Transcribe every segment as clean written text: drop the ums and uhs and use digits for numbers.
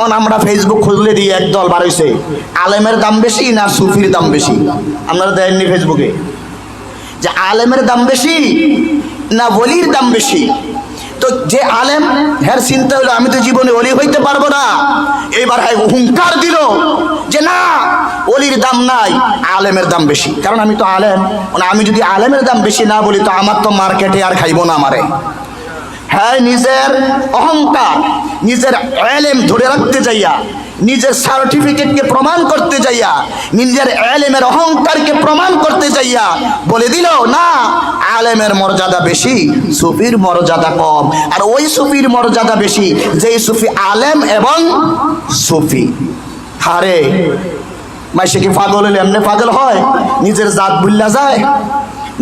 এখন আমরা ফেসবুক খুঁজলে দিয়ে একদল বার হইছে, আলেমের দাম বেশি না সুফির দাম বেশি। আপনারা দেননি ফেসবুকে যে আলেমের দাম বেশি না ওলির দাম বেশি? তো যে আলেম, হ্যাঁ চিন্তা হলো আমি তো জীবনে ওলি হইতে পারবো না, এইবার হ্যাঁ হুঙ্কার দিল যে না, ওলির দাম নাই, আলেমের দাম বেশি। কারণ আমি তো আলেম, মানে আমি যদি আলেমের দাম বেশি না বলি তো আমার তো মার্কেটে আর খাইবো না আমারে। হ্যাঁ, নিজের অহংকার, নিজের এলেম ধরে রাখতে যাইয়া, নিজের সার্টিফিকেটকে প্রমাণ করতে যাইয়া, নিজের এলেমের অহংকারকে প্রমাণ করতে যাইয়া বলে দিল না, আলেমের মর্যাদা বেশি, সুফির মর্যাদা কম। আর ওই সুফির মর্যাদা বেশি যেই সুফি আলেম এবং সুফি। হারে মাইসে কি পাগল হলে এমনি পাগল হয়? নিজের জাত ভুল্লা যায়?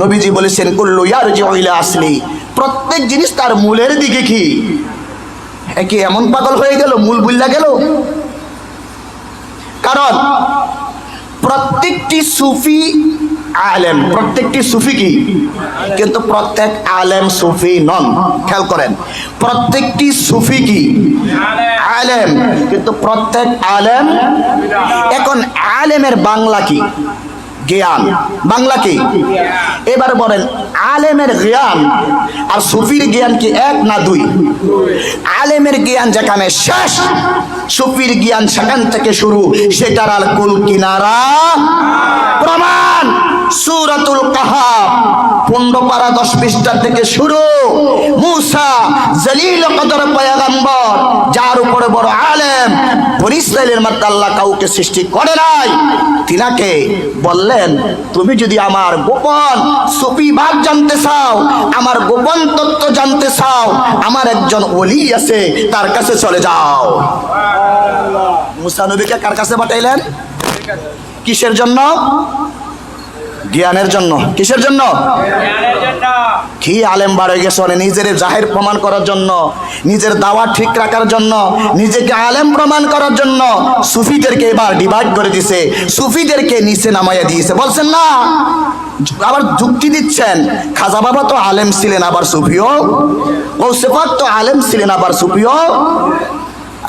নবীজি বলেছেন কুল্লু ইয়ারজিউ ইলা আসলি, প্রত্যেক জিনিস তার মূলের দিকে। কি এমন পাগল হয়ে গেল, মূল ভুল্লা গেল? কারণ প্রত্যেকটি সুফি আলেম, প্রত্যেকটি সুফি কি, কিন্তু প্রত্যেক আলেম সুফি নন। খেয়াল করেন, প্রত্যেকটি সুফি কি আলেম, কিন্তু প্রত্যেক আলেম। এখন আলেমের বাংলা কি? জ্ঞান। বাংলা কি? এবার বলেন, আলেমের জ্ঞান আর সুফির জ্ঞান কি এক না দুই? আলেমের জ্ঞান যেখানে শেষ, সুফির জ্ঞান সেখান থেকে শুরু, সেটার আর কুল কিনারা। প্রমাণ সূরাতুল কাহাফ 15 পারা 10 পৃষ্ঠা থেকে শুরু। মূসা জলিল কদর পয়গম্বর, যার উপরে বড় আলেম, বনি ইসরাইলের মধ্যে আল্লাহ কাউকে সৃষ্টি করে নাই, তিনাকে বললেন তুমি যদি আমার গোপন সুফিবাদ জানতে চাও, আমার গোপন তত্ত্ব জানতে চাও, আমার একজন ওলি আছে, তার কাছে চলে যাও। মূসা নবীকে কার কাছে পাঠাইলেন? কিসের জন্য? জ্ঞানের জন্য। কিসের জন্য? কি আলেম বার হয়ে গেছে নিজের জাহির প্রমাণ করার জন্য, নিজের দাওয়া ঠিক রাখার জন্য, নিজেকে আলেম প্রমাণ করার জন্য সুফিদেরকে এবার ডিভাইড করে দিছে, সুফিদেরকে নিচে নামাইয়া দিয়েছে। বলছেন না, আবার যুক্তি দিচ্ছেন, খাজা বাবা তো আলেম ছিলেন আবার সুফিও, গৌসে পাক তো আলেম ছিলেন আবার সুফিও।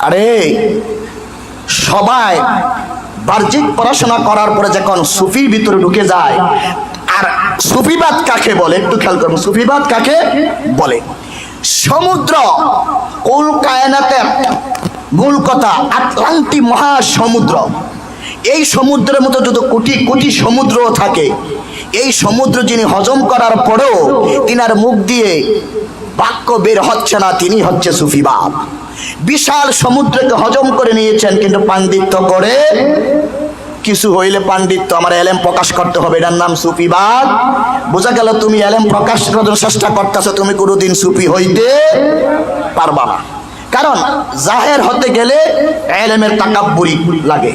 আরে সবাই বাহ্যিক পড়াশোনা করার পরে যখন সুফির ভিতরে ঢুকে যায়, আর সুফিবাদ কাকে বলে একটু খেয়াল করুন। সুফিবাদ কাকে বলে? সমুদ্র, কুল কায়নাতের মূল কথা আটলান্টিক মহাসমুদ্র, এই সমুদ্রের মতো যত কোটি কোটি সমুদ্র থাকে, এই সমুদ্র যিনি হজম করার পরেও তিনার মুখ দিয়ে বাক্য বের হচ্ছে না, তিনি হচ্ছে সুফিবাদ। বিশাল সমুদ্রকে হজম করে নিয়েছেন, কিন্তু পাণ্ডিত্য করে কিছু হইলে পাণ্ডিত্য, আমার এলেম প্রকাশ করতে হবে, এটার নাম সুফিবাদ। বোঝা গেল, তুমি এলেম প্রকাশ করার চেষ্টা করতেছো, তুমি কোনোদিন সুফি হইতে পারবা না। কারণ জাহের হতে গেলে এলেমের তাকাব্বুরি লাগে,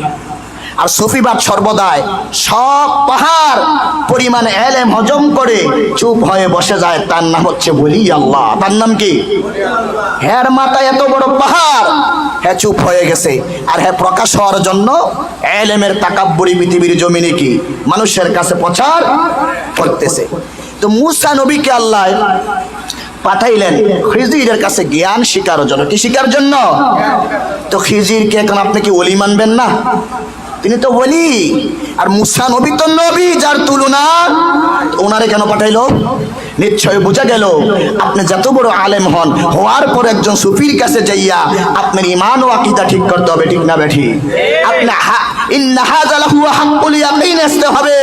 আর সুফিবাদ সর্বদাই সব পাহাড় পরিমাণ এলেম হজম করে চুপ হয়ে বসে যায়, তার নাম হচ্ছে বলি আল্লাহ। তার নাম কি? হ্যার মাথায় এত বড় পাহাড়, হ্যাঁ চুপ হয়ে গেছে, আর হ্যাঁ প্রকাশ হওয়ার জন্য এলেমের তাকাব্বুরি পৃথিবীর জমিনে কি মানুষের কাছে প্রচার করতেছে। তো মূসা নবীকে আল্লাহ পাঠাইলেন খিজিরের কাছে জ্ঞান শিকার জন্য। কি শিকার জন্য? তো খিজিরকে এখন আপনি কি ওলি মানবেন না? তিনি তো ওলি, আর মূসা নবী তো নবী, যার তুলনা। ওনারে কেন পাঠাইলো? নিশ্চয় বোঝা গেল, আপনি যত বড় আলেম হন, হওয়ার পর একজন সুফির কাছে যাইয়া আপনার ঈমান ও আকীদা ঠিক করতে হবে। ঠিক না বেঠি? আপনি ইন্না হাযা লাহু হাক্কুল ইয়াকিন আসতে হবে,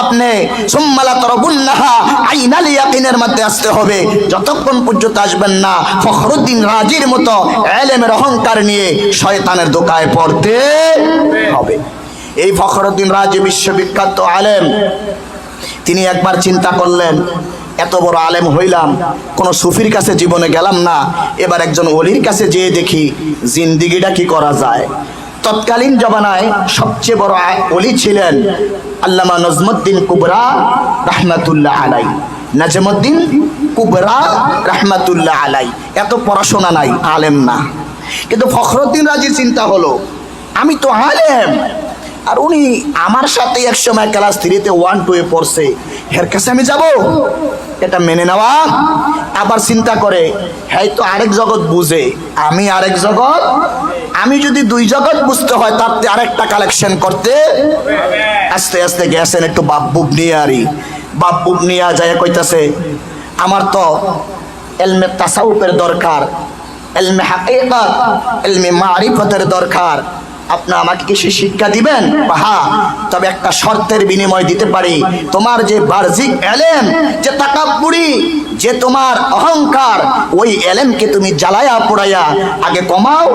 আপনি সুম্মা লা তারাবুন্নাহা আইনাল ইয়াকিনের মধ্যে আসতে হবে। যতক্ষণ পর্যন্ত আসবেন না ফখরুদ্দিন রাজির মতো ইলমের অহংকার নিয়ে শয়তানের ধোঁকায় পড়তে হবে। এই ফখরুদ্দিন রাজি বিশ্ববিখ্যাত আলেম, তিনি একবার চিন্তা করলেন, এত বড় আলেম হইলাম, কোনো সুফির কাছে জীবনে গেলাম না, এবার একজন ওলির কাছে যেয়ে দেখি জিন্দিগিটা কি করা যায়। তৎকালীন জমানায় সবচেয়ে বড় ওলি ছিলেন আল্লামা নজমুদ্দিন কুবরা রাহমাতুল্লাহ আলাই। নাজমুদ্দিন কুবরা রাহমাতুল্লাহ আলাই এত পড়াশোনা নাই, আলেম না, কিন্তু ফখরুদ্দিন রাজি চিন্তা হলো, আমি তো আলেম, আর উনি আমার সাথে একসময় ক্লাস 3-তে 1-2-এ পড়ছে, এর কাছে আমি যাব, এটা মেনে নেওয়া। আবার চিন্তা করে, হ্যাঁ তো আরেক জগৎ বুঝে, আমি আরেক জগৎ, আমি যদি দুই জগৎ বুঝতে হয় তাতে আরেকটা কালেকশন করতে। আস্তে আস্তে গেছেন একটু বাপ-বুপ নিয়ে, আরই বাপ-বুপ নিয়ে যায় কইতাছে, আমার তো ইলমে তাসাউফের দরকার, ইলমে হাকিকত, ইলমে মারিফতের দরকার, আপনি আমাকে কিছু শিক্ষা দিবেন? হ্যাঁ, তবে একটা শর্তের বিনিময় দিতে পারি, তোমার যে বাহ্যিক ইলম, যে তাকাব্বুরি, যে তোমার অহংকার, ওই ইলমকে তুমি জ্বালায়া পোড়াইয়া আগে কমাও,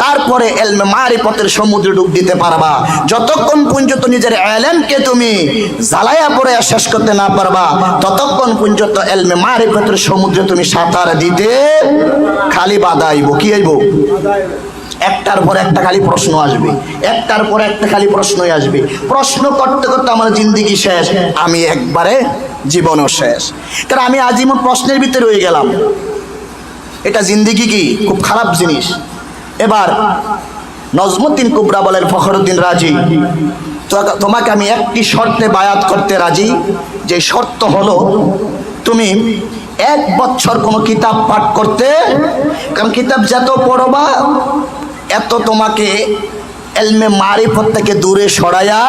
তারপরে ইলমে মারিফতের সমুদ্রে ডুব দিতে পারবা। যতক্ষণ পর্যন্ত নিজের ইলমকে তুমি জ্বালায়া পোড়াইয়া শেষ করতে না পারবা, ততক্ষণ পর্যন্ত ইলমে মারিফতের সমুদ্রে তুমি সাঁতার দিতে খালি বাদাইব। কি আইব? একটার পর একটা খালি প্রশ্ন আসবে, একটার পর একটা খালি প্রশ্নই আসবে। প্রশ্ন করতে করতে আমার জিন্দেগি শেষ, আমি একবারে জীবনও শেষ। কারণ আমি আজীবন প্রশ্নের ভিতরে রয়ে গেলাম। এটা জিন্দেগি কি খুব খারাপ জিনিস। এবার নজমুদ্দিন কুবরা বলেন, ফখরুদ্দিন রাজি, তোমাকে আমি একটি শর্তে বায়াত করতে রাজি, যে শর্ত হলো তুমি 1 বছর কোনো কিতাব পাঠ করতে, কারণ কিতাব যত পড়বা এত তোমাকে ইলমে মারিফত থেকে দূরে সরাইয়া,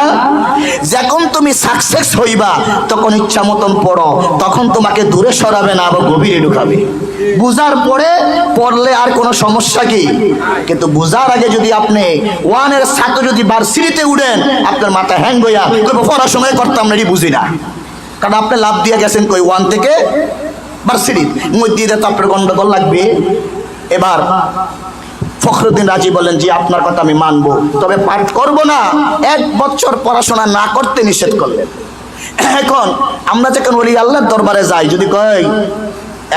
যখন তুমি সাকসেস হইবা তখন ইচ্ছা মতন পড়ো, তখন তোমাকে দূরে সরাবে না, আবার গভীরে ঢুকাবে। বুঝার পরে পড়লে আর কোনো সমস্যা কি, কিন্তু বুঝার আগে যদি আপনি 1 এর ছাত্র যদি ভার্সিটিতে উঠেন, আপনার মাথা হ্যাং হইয়া পড়াশোনাই করতাম না, বুঝি না, কারণ আপনি লাভ দিয়ে গেছেন কই 1 থেকে ভার্সিটি মধ্যে, তো আপনার গন্ডগোল লাগবে। এবার ফখরুদ্দিন রাজি বলেন, জি আপনার কথা আমি মানবো, তবে পাঠ করব না, 1 বছর পড়াশোনা না করতে নিষেধ করলেন। এখন আমরা যখন ওলি আল্লাহর দরবারে যাই, যদি কই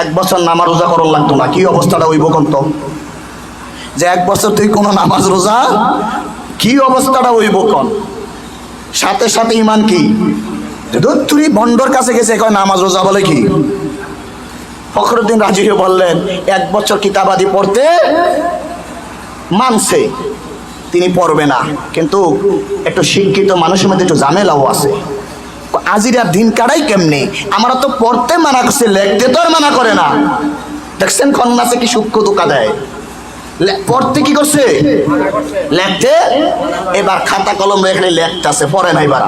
1 বছর নামাজ রোজা করার লাগতো না, কি অবস্থাটা হইব কন্ত? যে 1 বছর তুই কোনো নামাজ রোজা, কি অবস্থাটা হইব কন? সাথে সাথে ইমান কি, তুই বন্ডর কাছে গেছে কয় নামাজ রোজা বলে কি? ফখরুদ্দিন রাজি বললেন, 1 বছর কিতাবাদি পড়তে মানছে, তিনি পড়বে না, কিন্তু একটু শিক্ষিত মানুষের মধ্যে একটু ঝামেলাও আছে। আজিরা দিন কাটাই কেমনে? আমরা তো পড়তে মানা করছে, লেখতে তো আর মানা করে না। দেখছেন খন্নাসে কি সূক্ষ্ম ধোকা দেয়, পড়তে কি করছে? লেখতে। এবার খাতা কলম রেখে লেখতেছে, পড়ে নাই, এবার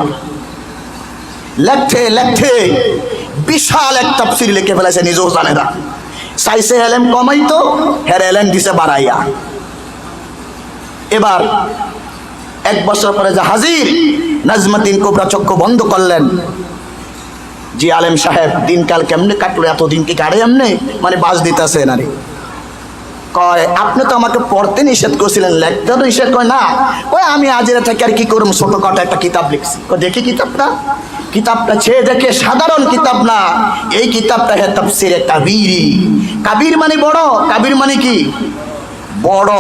লেখতে লেখতে বিশাল এক তাফসীর লিখে ফেলেছে, নিজেও জানে না। চাইছে এলেম কমাইতো, হের এলেম দিছে বাড়াইয়া। এবার 1 বছর পরে যে হাজির, নাজমুদ্দিন কুবরা চক্ষু বন্ধ করলেন, জি আলেম সাহেব দিনকাল কেমনে কাটলো, এতদিন কি কাটে এমনি, মানে বাস দিতেছে না রে। কয় আপনি তো আমাকে পড়তে নিষেধ করছিলেন, লেখতে নিষেধ। কয় না, ওই আমি আজিরা থেকে আর কি করবো, ছোটখাটো একটা কিতাব লিখছি। দেখি কিতাবটা, কিতাবটা ছেড়ে দেখে সাধারণ কিতাব না, এই কিতাবটা হে তাফসীরে কাবীরি। কাবীর মানে বড়, কাবীর মানে কি বড়।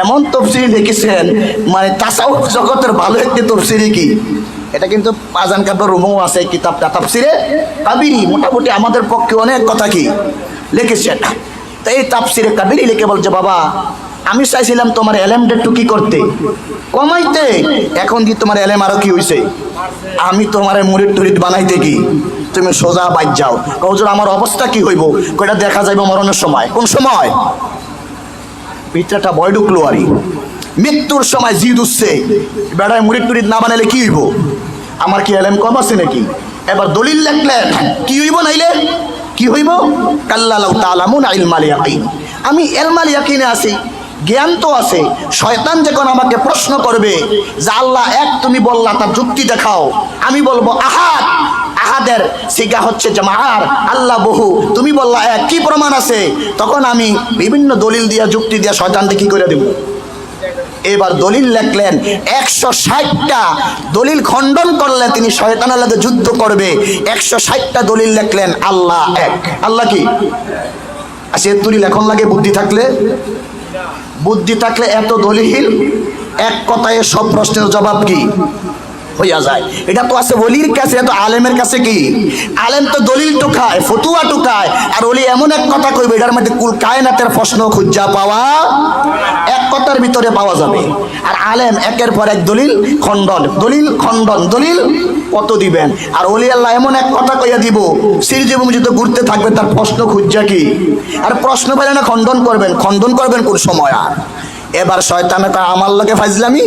এমন তাফসীর লিখেছেন, মানে তাসাউফ জগতের ভালো একটি তাফসীর কি এটা, কিন্তু আজান কাব্যের রুমও আছে কিতাবটা, তাফসীরে কাবীরি। মোটামুটি আমাদের পক্ষে অনেক কথা কি লিখেছেন। তো এই তাফসীরে কাবীরি লিখে বলছে, বাবা আমি চাইছিলাম তোমার এলেমটা একটু কি করতে, কমাইতে, এখন কি তোমার এলেম আরো কি হয়েছে, আমি তোমার মুরিদ টুরিদ বানাইতে কি, তুমি সোজা বাইর যাও। হুজুর আমার অবস্থা কি হইব? কয়টা দেখা যাইব মরণের সময়। কোন সময়? ভিতরেটা ভয় ঢুকলো, আরই মৃত্যুর সময় জিদ উঠছে, বেড়ায় মুরিদ টুরিদ না বানাইলে কি হইব, আমার কি এলেম কম আছে নাকি? এবার দলিল লেখলেন, কি হইব নাইলে কি হইব? কাল্লা লাউ তাআলামুনা ইলমাল ইয়াকিন, আমি ইলমাল ইয়াকিনে আছি, জ্ঞান তো আছে। শয়তান যখন আমাকে প্রশ্ন করবে যে আল্লাহ এক, তুমি বললা, তার যুক্তি দেখাও, আমি বলবো আহাদ, আহাদের সিগা হচ্ছে জামাআর, আল্লাহ বহু, তুমি বললা এক, কি প্রমাণ আছে? তখন আমি বিভিন্ন দলিল দিয়া যুক্তি দিয়া শয়তানকে কি করে দেব। এবার দলিল লেখলেন, 160টা দলিল খণ্ডন করলেন, তিনি শয়তানের সাথে যুদ্ধ করবে। 160টা দলিল লেখলেন আল্লাহ এক। আল্লাহ কি? আচ্ছা দলিল এখন লাগে বুদ্ধি থাকলে, বুদ্ধি থাকলে এত দলিল এক কথায় সব প্রশ্নের জবাব কি হইয়া যায়। এটা তো আছে ওলির কাছে, এত আলেমের কাছে কি? আলেম তো দলিল টুকায়, ফতুয়া টুকায়, আর ওলি এমন এক কথা কইবে এটার মধ্যে কুল কায়নাতের প্রশ্ন খুঁজা পাওয়া এক কথার ভিতরে পাওয়া যাবে। আর আলেম একের পর এক দলিল খণ্ডন, দলিল খণ্ডন, দলিল কত দিবেন? আর ওলি আল্লাহ এমন এক কথা কইয়া দিব, সিরজীবন যদি ঘুরতে থাকবে তার প্রশ্ন খুঁজা কি? আর প্রশ্ন পেলে না খণ্ডন করবেন, খণ্ডন করবেন কোন সময়? আর এবার শয়তানে তা আমার লগে ফাইজলামি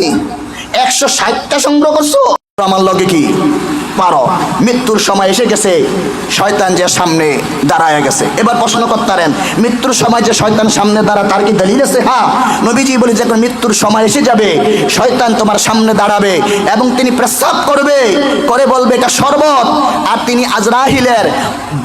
160টা সংগ্রহ করছো, আমার লগে কি পারো? মৃত্যুর সময় এসে গেছে, শয়তান যে সামনে দাঁড়ায় গেছে। এবার প্রশ্ন করতারেন, মৃত্যুর সময় যে শয়তান সামনে দাঁড়া তার কি দলিল আছে? হ্যাঁ, নবীজি বলে যখন মৃত্যুর সময় এসে যাবে শয়তান তোমার সামনে দাঁড়াবে এবং তিনি প্রস্রাব করবে, করে বলবে এটা শরবত, আর তিনি আজরাহিলের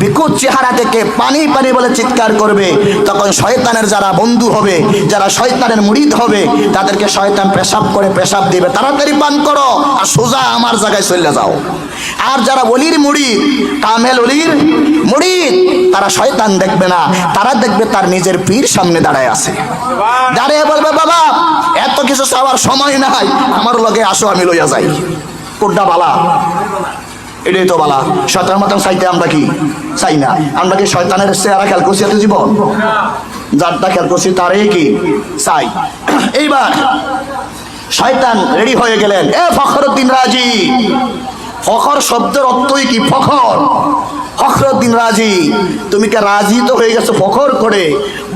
বিকুট চেহারা থেকে পানি পানি বলে চিৎকার করবে। তখন শয়তানের যারা বন্ধু হবে, যারা শয়তানের মুরিদ হবে, তাদেরকে শয়তান পেশাব করে পেশাব দিবে, তাড়াতাড়ি পান করো আর সোজা আমার জায়গায় চলে যাও। আর যারা ওলির মুরিদ, কামেল ওলির মুরিদ, তারা শয়তান দেখবে না, তারা দেখবে তার নিজের পীর সামনে দাঁড়ায় আছে, দাঁড়িয়ে বলবে বাবা এত কিছু চাওয়ার সময় নাই, আমার লগে আসো আমি লইয়া যাই। কোনটা বালা? এটাই তো বালা। শয়তানের মতন চাইতে আমরা কি চাই না? আমরা কি শয়তানের চেহারা খেয়াল করছি এত জীবন? যারটা খেয়াল করছি তারই কি চাই। এইবার শয়তান রেডি হয়ে গেলেন, এ ফখরুদ্দিন রাজি। ফখর শব্দের অর্থই কি? ফখর। ফখরুদ্দিন রাজি, তুমি কে রাজি তো হয়ে গেছো ফখর করে?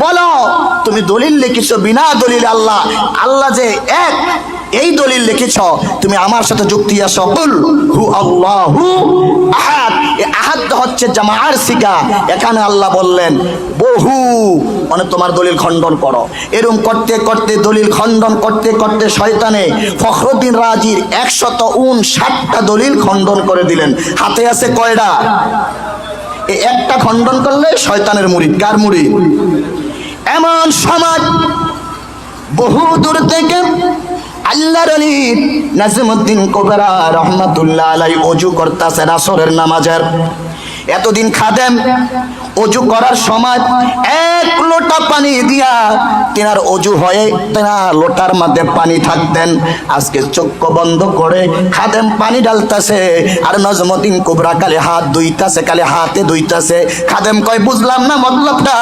বলো তুমি দলিল লিখেছো বিনা দলিল আল্লাহ, আল্লাহ যে এক, এই দলিল লিখেছ, তুমি আমার সাথে যুক্তি আসো। কুল হু আল্লাহু আহাদ, এই আহাদ হচ্ছে জামাআর সিগা। এখানে আল্লাহ বললেন বহু, মানে তোমার দলিল খণ্ডন করো। এরকম করতে করতে দলিল খণ্ডন করতে করতে শয়তানে ফখরুদ্দিন রাজির 159টা দলিল খণ্ডন করে দিলেন। হাতে আছে কয়টা? এই একটা খণ্ডন করলে শয়তানের মুরিদ। কার মুরিদ? এমন সমাজ বহু দূর থেকে আল্লাহর ওলি নাজমুদ্দিন কুবরা রহমাতুল্লাহ আলাইহি ওযু করতেছেন আসরের নামাজের। এতদিন খাদেম ওযু করার সময় এক লোটা পানি দিয়া তেনার ওযু হয়ে তেনা লোটার মধ্যে পানি থাকতেন। আজকে চোখ বন্ধ করে খাদেম পানি ঢালতাছে আর নাজমুদ্দিন কুবরা কালে হাত ধুইতাছে, কালে হাতে ধুইতাছে। খাদেম কয় বুঝলাম না মতলবটা।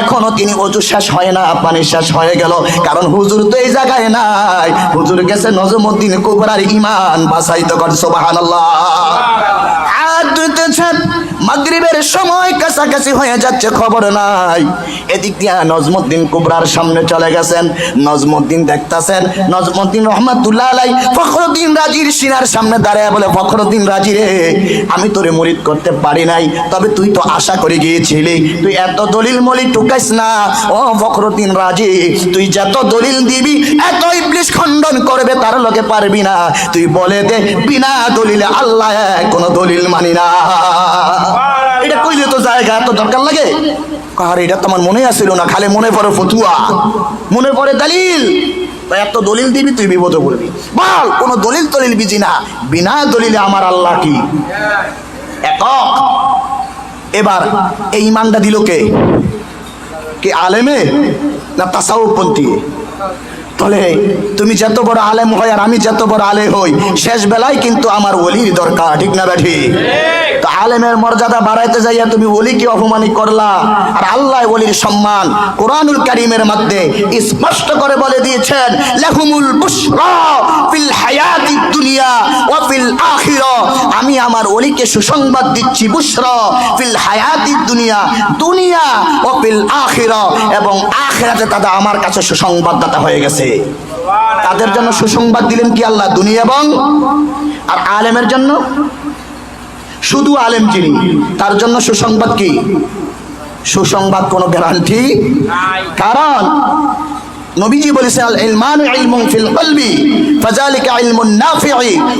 এখনো তিনি ওযু শেষ হয় না, পানি শেষ হয়ে গেল, কারণ হুজুর তো এই জায়গায় নাই। হুজুর গেছে নাজমুদ্দিন কুবরার ঈমান বাঁচাইতে। কর সুবহানাল্লাহ। হাত ধুইতেছেন, মাগরিবের সময় কাছাকাছি হয়ে যাচ্ছে, খবর নাই। এদিক দিয়া নাজমুদ্দিন কুবরার সামনে চলে গেছেন। নাজমুদ্দিন দেখতাছেন, নাজমুদ্দিন রহমাতুল্লাহ আলাইহি ফখরুদ্দিন রাজির সিনার সামনে দাঁড়ায় বলে, ফখরুদ্দিন রাজি রে, আমি তোরে মুরিদ করতে পারি নাই, তবে তুই তো আশা করে গিয়েছিলি, তুই এত দলিল মলি টুকাইস না। ও ফখরুদ্দিন রাজি, তুই যত দলিল দিবি এত ইবলিস খণ্ডন করবে, তার লগে পারবি না। তুই বলে দে বিনা দলিলে আল্লাহ কোনো দলিল মানি না। এটা কইলে তো জায়গা এত দরকার লাগে? কার এটা তো আমার মনে আসছিল না, খালি মনে পড়ে ফতুয়া, মনে পড়ে দলিল। এত দলিল দিবি তুই বিপদে পড়বি। বল কোন দলিল তলিল বিজি না, বিনা দলিলে আমার আল্লাহ কি একক। এবার এই ইমানটা দিল কে? কে আলেমে না তাসাউফপন্থী? তাহলে তুমি যত বড় আলেম হয় আর আমি যত বড় আলে হই, শেষ বেলায় কিন্তু আমার ওলির দরকার, ঠিক না বেঠি? তো আলেমের মর্যাদা বাড়াইতে যাইয়া তুমি ওলিকে অপমানিত করলা। আর আল্লাহ ওলির সম্মান কোরআনুল কারীমের মধ্যে স্পষ্ট করে বলে দিয়েছেন, লাহুমুল বুশরা ফিল হায়াতিদ দুনিয়া ওয়া ফিল আখিরা। আমি আমার ওলিকে সুসংবাদ দিচ্ছি, বুশরা ফিল হায়াতিদ দুনিয়া, দুনিয়া ওয়া ফিল আখিরা, এবং আখিরাতে তারা আমার কাছে সুসংবাদদাতা হয়ে গেছে। তাদের জন্য সুসংবাদ দিলেন কি আল্লাহ? দুনিয়া এবং। আর আলেমের জন্য শুধু আলেম যিনি, তার জন্য সুসংবাদ কি? সুসংবাদ কোনো গ্যারান্টি। কারণ নবীজি বলেছেন, আল ইলমানু ইলমুন ফিল কলবি ফাযালিকা ইলমুন নাফিউ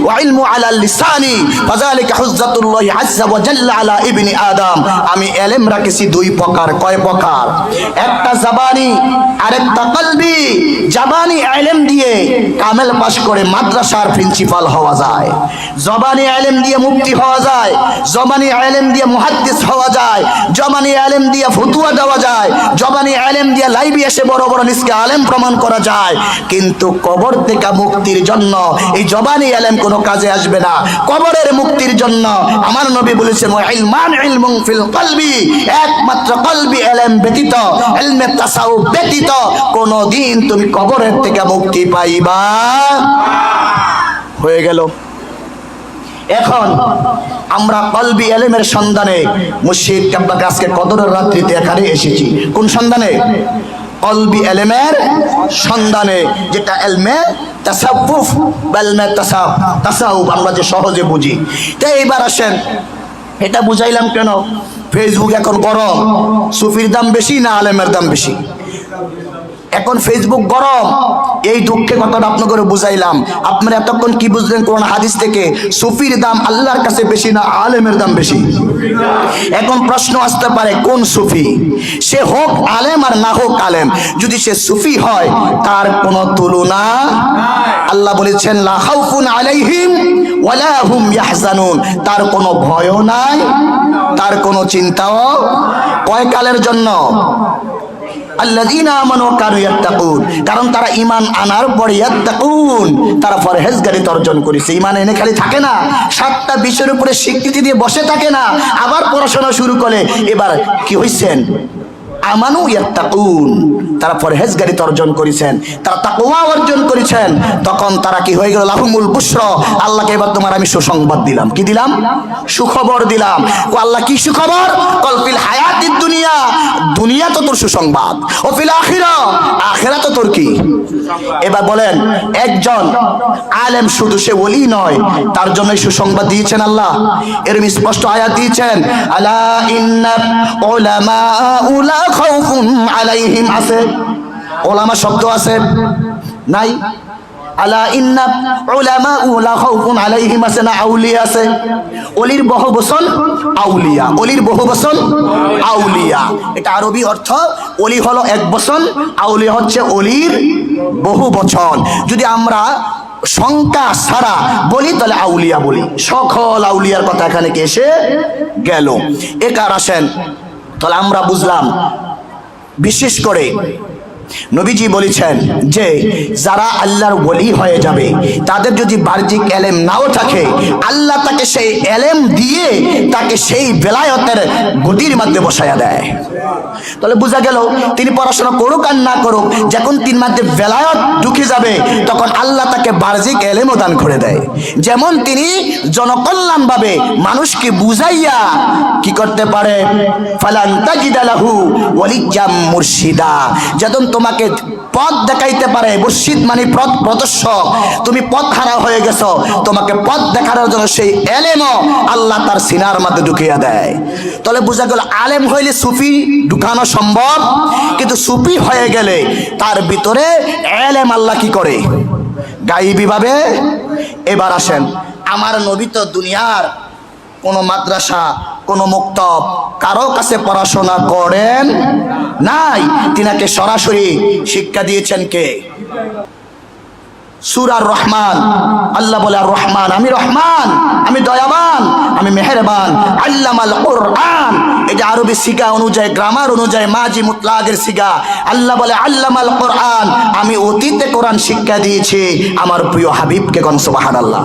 ওয়া ইলমু আলা লিসানি ফাযালিকা হুজ্জাতুল্লাহি আযজা ওয়া জাল্লা আলা ইবনি আদম। আমি ইলম রাখছি দুই প্রকার। কয় প্রকার? একটা জাবানি, আরেকটা কলবি। জাবানি ইলম দিয়ে কামেল পাস করে মাদ্রাসার প্রিন্সিপাল হওয়া যায়, জবানি ইলম দিয়ে মুফতি হওয়া যায়, জবানি ইলম দিয়ে মুহাদ্দিস হওয়া যায়, জবানি ইলম দিয়ে ফতোয়া দেওয়া যায়, জবানি ইলম দিয়ে লাইভে এসে বড় বড় নিষ্কা আলেম এলেম প্রমাণ করা যায়, কিন্তু কবর থেকে মুক্তির জন্য এই জবানি এলেম কোনো কাজে আসবে না। কবরের মুক্তির জন্য আমার নবী বলেছেন ইলমান ইলমুন ফিল কলবি, একমাত্র কলবি এলেম ব্যতীত, ইলমে তাসাউফ ব্যতীত কোনদিন তুমি কবরের থেকে মুক্তি পাইবা। হয়ে গেল। এখন আমরা কলবি এলেমের সন্ধানে মুর্শিদ কেবলাকে আজকে কদরের রাত্রিতে এখানে এসেছি। কোন সন্ধানে? কলবি এলেমের সন্ধানে, যেটা এলমে তাসাউফ বা এলমে তাসাউফ আমরা যে সহজে বুঝি। তাই এইবার আসেন, এটা বুঝাইলাম কেন? ফেসবুক এখন গরম, সুফির দাম বেশি না আলেমের দাম বেশি? এখন ফেসবুক গরম, এই দুঃখে কথাটা আপনাকে বুঝাইলাম। আপনারা এতক্ষণ কি বুঝলেন কোরআন হাদিস থেকে? সুফির দাম আল্লাহর কাছে বেশি না আলেমের দাম বেশি? এখন প্রশ্ন আসতে পারে কোন সুফি? সে হোক আলেম আর না হোক আলেম, যদি সে সুফি হয় তার কোনো তুলনা। আল্লাহ বলেছেন লা খাউফুন আলাইহিম ওয়ালা হুম ইয়াহজানুন, তার কোনো ভয়ও নাই, তার কোনো চিন্তাও। কয় কালের জন্য? আল্লাযীনা আমানু ওয়া কানু ইয়াত্তাকুন, কারণ তারা ঈমান আনার পরে ইয়াত্তাকুন, তারা পরহেজগারিতা অর্জন করেছে। ঈমান এনে খালি থাকে না, 7টা বিষয়ের উপরে স্বীকৃতি দিয়ে বসে থাকে না, আবার পড়াশোনা শুরু করে। এবার কি হইছেন? আমানু ইয়াত্তাকুন, তারা পরহেজগারিতা অর্জন করেছেন, তারা তাকওয়া অর্জন করেছেন। তখন তারা কি হয়ে গেল? লাহুমুল বুশরা, আল্লাহকে এবার তোমার আমি সুসংবাদ দিলাম। কি দিলাম? সুখবর দিলাম। ও আল্লাহ কি সুখবর? কল ফিল হায়াতিদ দুনিয়া, দুনিয়া তো তোর সুসংবাদ, ও ফিল আখিরা, আখিরা তো তোর কি? এবার বলেন, একজন আলেম শুধু সে ওলি নয়, তার জন্য সুসংবাদ দিয়েছেন আল্লাহ। এরকম স্পষ্ট আয়াত দিয়েছেন, আলা ইন্না উলামা উলা খাউফুন আলাইহিম, আছে ওলামা শব্দ আছে নাই? আলা ইন্না উলামা লা খাউফুন আলাইহিম আছে না? আউলিয়া আছে। ওলির বহু বচন আউলিয়া, ওলির বহু বচন আউলিয়া, এটা আরবি অর্থ। ওলি হলো এক বচন, আউলিয়া হচ্ছে ওলির বহু বচন। যদি আমরা সংখ্যা ছাড়া বলি তাহলে আউলিয়া বলি। সকল আউলিয়ার কথা এখানে কে এসে গেল। একার আসেন, তাহলে আমরা বুঝলাম বিশেষ করে নবীজি বলেছেন যে যারা আল্লাহর ওলি হয়ে যাবে তাদের যদি বাহ্যিক এলেম নাও থাকে, আল্লাহ তাকে সেই এলেম দিয়ে তাকে সেই বেলায়েতের গদির মধ্যে বসায়া দেয়। তাহলে বোঝা গেল তিনি পড়াশোনা করুক আর না করুক, যখন তিন মধ্যে বেলায়েত ঢুকে যাবে তখন আল্লাহ তাকে বাহ্যিক এলেমও দান করে দেয়। যেমন তিনি জনকল্যাণ ভাবে মানুষকে বুঝাইয়া কি করতে পারে? ফালান তাজিদা লাহু ওয়ালিজ্জাম মুরশিদা, যখন তোমাকে পথ দেখাইতে পারে। মুর্শিদ মানে পথ প্রদর্শক। তুমি পথ হারা হয়ে গেছো, তোমাকে পথ দেখানোর জন্য সেই এলেমও আল্লাহ তার সিনার মধ্যে ঢুকিয়ে দেয়। তাহলে বোঝা গেল আলেম হইলে সুফি ঢুকানো সম্ভব, কিন্তু সুফি হয়ে গেলে তার ভিতরে এলেম আল্লাহ কি করে? গায়েবী ভাবে। এবার আসেন, আমার নবী তো দুনিয়ার কোনো মাদ্রাসা, কোনো মুক্তব কারো কাছে পড়াশোনা করেন নাই, তিনাকে সরাসরি শিক্ষা দিয়েছেন কে? সূরা রহমান, আল্লাহ বলে আর রহমান, আমি রহমান, আমি দয়াবান, আমি মেহেরবান। আল্লামাল কোরআন, এটা আরবি সিগা অনুযায়ী, গ্রামার অনুযায়ী মাজি মুতলাকের সিগা। আল্লাহ বলে আল্লামাল কোরআন, আমি অতীতে কোরআন শিক্ষা দিয়েছি আমার প্রিয় হাবিবকে। কোন সুবহানাল্লাহ।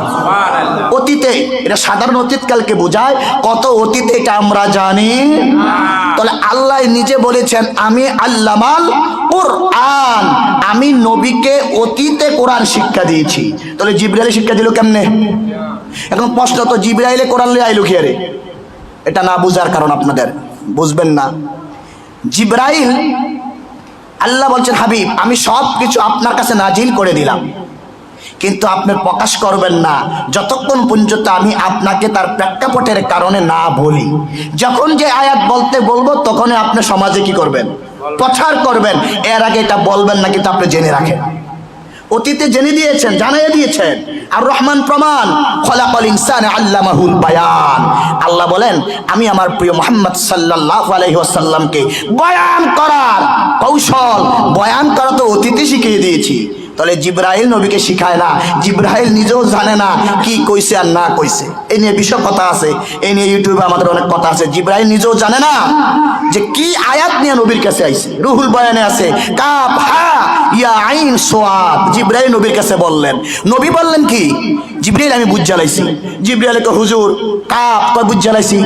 অতীতে, এটা সাধারণ অতীতকালকে বোঝায়, কত অতীতে এটা আমরা জানি। তাহলে আল্লাহ নিজে বলেছেন আমি আল্লামাল কোরআন, আমি নবীকে অতীতে কোরআন শিক্ষা দিয়েছি। তাহলে জিবরাইল শিক্ষা দিল কেমনে? এখন প্রশ্ন তো, জিবরাইলে কোরআন লিয়ে আইলো কি আরে? এটা না বুঝার কারণ আপনাদের বুঝবেন না। জিবরাইল, আল্লাহ বলছেন হাবিব আমি সব কিছু আপনার কাছে নাজিল করে দিলাম, কিন্তু আপনি প্রকাশ করবেন না যতক্ষণ পর্যন্ত আমি আপনাকে তার প্রেক্ষাপটের কারণে না বলি। যখন যে আয়াত বলতে বলবো তখনই আপনি সমাজে কি করবেন? প্রচার করবেন। এর আগে এটা বলবেন না, কিন্তু আপনি জেনে রাখেন। অতীতে জেনে দিয়েছেন, জানিয়ে দিয়েছেন। আর রহমান প্রমাণ, খলাকাল ইনসানা আল্লামাহুল বায়ান। আল্লাহ বলেন আমি আমার প্রিয় মুহাম্মদ সাল্লাল্লাহু আলাইহি ওয়াসাল্লামকে বয়ান করার কৌশল, বয়ান করা তো অতীতে শিখিয়ে দিয়েছি। তাহলে জিব্রাইল নবীকে শিখায় না, জিব্রাইল নিজেও জানে না কি কইছে আর না কইছে। এই নিয়ে বিষয় কথা আছে, এই নিয়ে ইউটিউবে আমাদের অনেক কথা আছে। জিব্রাইল নিজেও জানে না যে কি আয়াত নিয়ে নবীর কাছে আইছে। রুহুল বয়ানে আছে কাফ হা ইয়া আইন সোয়াদ, জিব্রাইল নবীর কাছে বললেন। নবী বললেন কি, জিব্রাইল আমি বুঝ জ্বালাইছি। জিব্রাইল কে হুজুর কাফ কয় বুঝ জ্বালাইছি,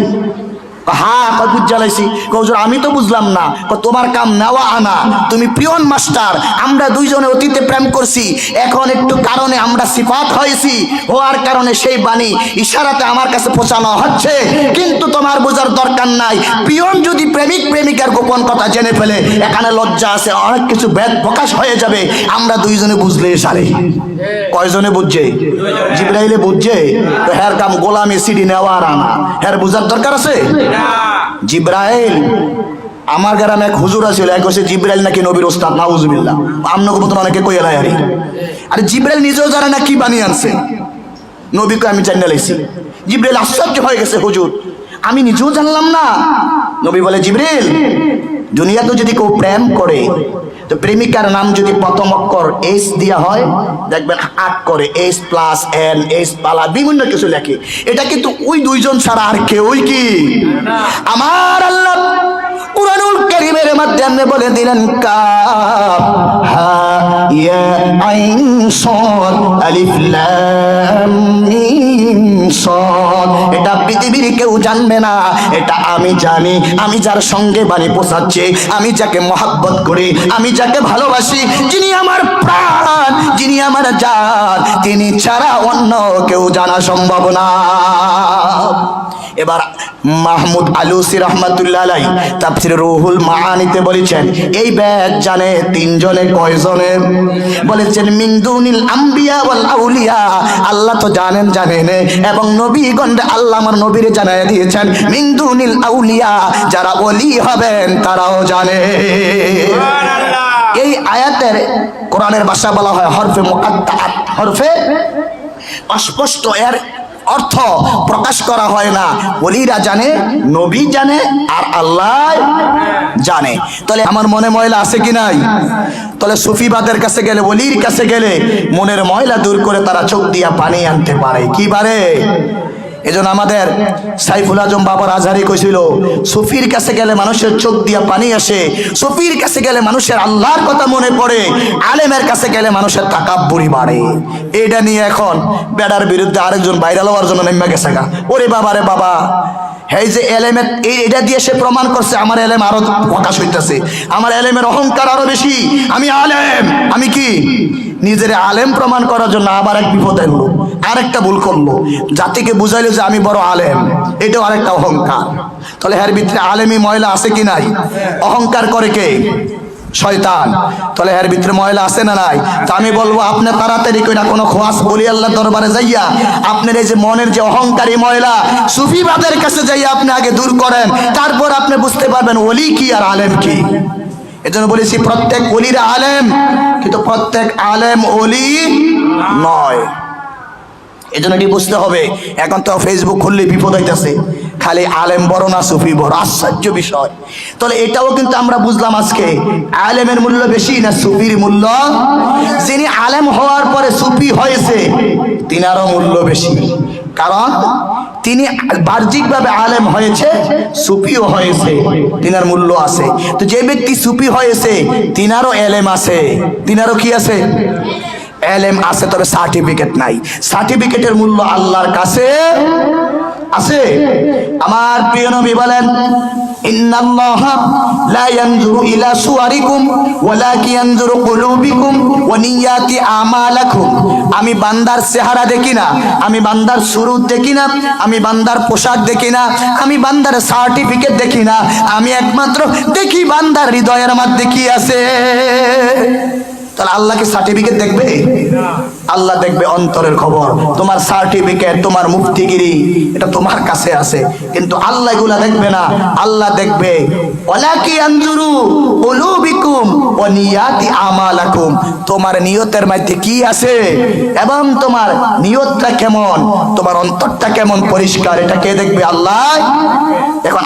হ্যাঁ কয় বুঝ জ্বালাইছি। হুজুর আমি তো বুঝলাম না। তোমার কাম নেওয়া আনা, তুমি পিয়ন মাস্টার, আমরা দুইজনে অতীতে প্রেম করছি, এখন একটু কারণে আমরা সিফাত হয়েছি, হওয়ার কারণে সেই বাণী ইশারাতে আমার কাছে পৌঁছানো হচ্ছে, কিন্তু তোমার বোঝার দরকার নাই। পিয়ন যদি প্রেমিক প্রেমিকার গোপন কথা জেনে ফেলে, এখানে লজ্জা আছে, অনেক কিছু ভেদ প্রকাশ হয়ে যাবে। আমরা দুইজনে বুঝলে সারে। কয়জনে বুঝছে? জিব্রাইলে বুঝছে। তো হ্যার কাম গোলামি সিডি নেওয়া আর আনা, হ্যার বুঝার দরকার আছে? জিব্রাইল, আমার গ্রামে এক হুজুর আছিল, এক হচ্ছে জিব্রাইল নাকি নবীর ওস্তাদ, নাউজুবিল্লাহ। আমনকে মতন অনেকে কই এলাই আরে। আরে জিব্রাইল নিজেও জানে না কি বানিয়ে আনছে, নবীকে আমি জানিয়ে লাইছি। জিব্রাইল আশ্চর্য হয়ে গেছে, হুজুর আমি নিজেও জানলাম না। নবী বলে জিব্রাইল, দুনিয়াতে যদি কেউ প্রেম করে, তো প্রেমিকার নাম যদি প্রথম অক্ষর এইচ দিয়া হয়, দেখবেন 8 করে এইচ প্লাস এন, এইচ পালা বিভিন্ন কিছু লেখে। এটা কিন্তু ওই দুইজন ছাড়া আর কেউই কি। আমার আল্লাহ কুরআনুল কারীমের মাধ্যমে বলে দিলেন কাফ হা ইয়া আইন সাদ আলিফ লাম মিম সাদ। এটা পৃথিবীর কেউ জানবে না, এটা আমি জানি। আমি যার সঙ্গে বাণী পৌঁছাচ্ছি, আমি যাকে মহব্বত করি, আমি যাকে ভালোবাসি, যিনি আমার প্রাণ, যিনি আমার জান, তিনি ছাড়া অন্য কেউ জানা সম্ভব না। এবার মাহমুদ আলুসি রহমাতুল্লাহ আলাইহি তাফসীর রুহুল মাআনিতে বলেছেন, এই ব্যাগ জানে তিনজনে। কয়জনে? বলেছেন মিন দুনিল আম্বিয়া ওয়াল আউলিয়া, আল্লাহ তো জানেন এবং নবীগণ আল্লাহ আমার নবীরে জানায় দিয়েছেন মিন দুনিল আউলিয়া, যারা ওলি হবেন তারাও জানে। এই আয়াতের কোরআনের ভাষা বলা হয় হরফে মুকাত্তাআত, হরফে অস্পষ্ট, এর অর্থ প্রকাশ করা হয় না। ওলিরা জানে, নবী জানে, আর আল্লাহ জানে। তাহলে আমার মনে ময়লা আছে কি নাই? তাহলে সুফিবাদের কাছে গেলে, ওলির কাছে গেলে মনের ময়লা দূর করে তারা চোখ দিয়া পানি আনতে পারে। কি পারে? এজন্য আমাদের সাইফুল আজম বাবার আজহারি কইছিল, সুফির কাছে গেলে মানুষের চোখ দিয়া পানি আসে, সুফির কাছে গেলে মানুষের আল্লাহর কথা মনে পড়ে, আলেমের কাছে গেলে মানুষের তাকাব্বুরি বাড়ে। এটা নিয়ে এখন বেড়ার বিরুদ্ধে আরেকজন ভাইরাল হওয়ার জন্য নেমে গেছে গা। ওরে বাবা রে বাবা, এই যে এলেমের এটা দিয়ে সে প্রমাণ করছে আমার এলেম আরো প্রকাশ হইতেছে, আমার এলেমের অহংকার আরো বেশি, আমি আলেম। আমি কি নিজের আলেম প্রমাণ করার জন্য আবার এক বিপদ এলো, আরেকটা ভুল করলো, জাতিকে বুঝাইলো যে আমি বড় আলেম, এটাও আরেকটা অহংকার। তাহলে এর ভিতরে আলেমি ময়লা আছে কি নাই? অহংকার করে কে? শয়তান। তাহলে এর ভিতরে ময়লা আছে না নাই? তা আমি বলবো আপনি তাড়াতাড়ি কইরা কোনো খোয়াস বলি আল্লাহ দরবারে যাইয়া আপনার এই যে মনের যে অহংকারী ময়লা সুফিবাদের কাছে যাইয়া আপনি আগে দূর করেন, তারপর আপনি বুঝতে পারবেন ওলি কি আর আলেম কি। এজন্য বলেছি প্রত্যেক ওলিরা আলেম, কিন্তু প্রত্যেক আলেম ওলি নয়। এজন্য এটি বুঝতে হবে। এখন তো ফেসবুক খুললে বিপদ হইতেছে, খালি আলেম বড় না সুফি বড়, আশ্চর্য বিষয়। তাহলে এটাও কিন্তু আমরা বুঝলাম আজকে, আলেমের মূল্য বেশি না সুফির মূল্য? যিনি আলেম হওয়ার পরে সুফি হয়েছে তিনারও মূল্য বেশি, কারণ তিনি বাহ্যিকভাবে আলেম হয়েছে, সুফিও হয়েছে, তিনার মূল্য আছে। তো যে ব্যক্তি সুফি হয়েছে তিনারও এলেম আছে, তিনারও কি আছে? এলেম আছে, তবে সার্টিফিকেট নাই। সার্টিফিকেটের মূল্য আল্লাহর কাছে আছে। আমার প্রিয় নবী বলেন, ইন্নাল্লাহা লা ইয়ানজুরু ইলা সুওয়ারিকুম ওয়ালাকিন ইয়ানজুরু কুলুবিকুম ওয়া নিয়াতি আমালাকুম। আমি বান্দার চেহারা দেখি না, আমি বান্দার সুরত দেখি না, আমি বান্দার পোশাক দেখি না, আমি বান্দার সার্টিফিকেট দেখি না, আমি একমাত্র দেখি বান্দার হৃদয়ের মধ্যে কি আছে। তাহলে আল্লাহ কি সার্টিফিকেট দেখবে? আল্লাহ দেখবে অন্তরের খবর। তোমার সার্টিফিকেট, তোমার মুফতিগিরি, এটা তোমার কাছে আছে, কিন্তু আল্লাহ এগুলা দেখবে না। আল্লাহ দেখবে ওয়ালাকি আনজুরু কুলুবিকুম ওয়া নিয়াতি আমালাকুম, তোমার নিয়তের মধ্যে কি আছে এবং তোমার নিয়তটা কেমন, তোমার অন্তরটা কেমন পরিষ্কার, এটা কে দেখবে? আল্লাহ। এখন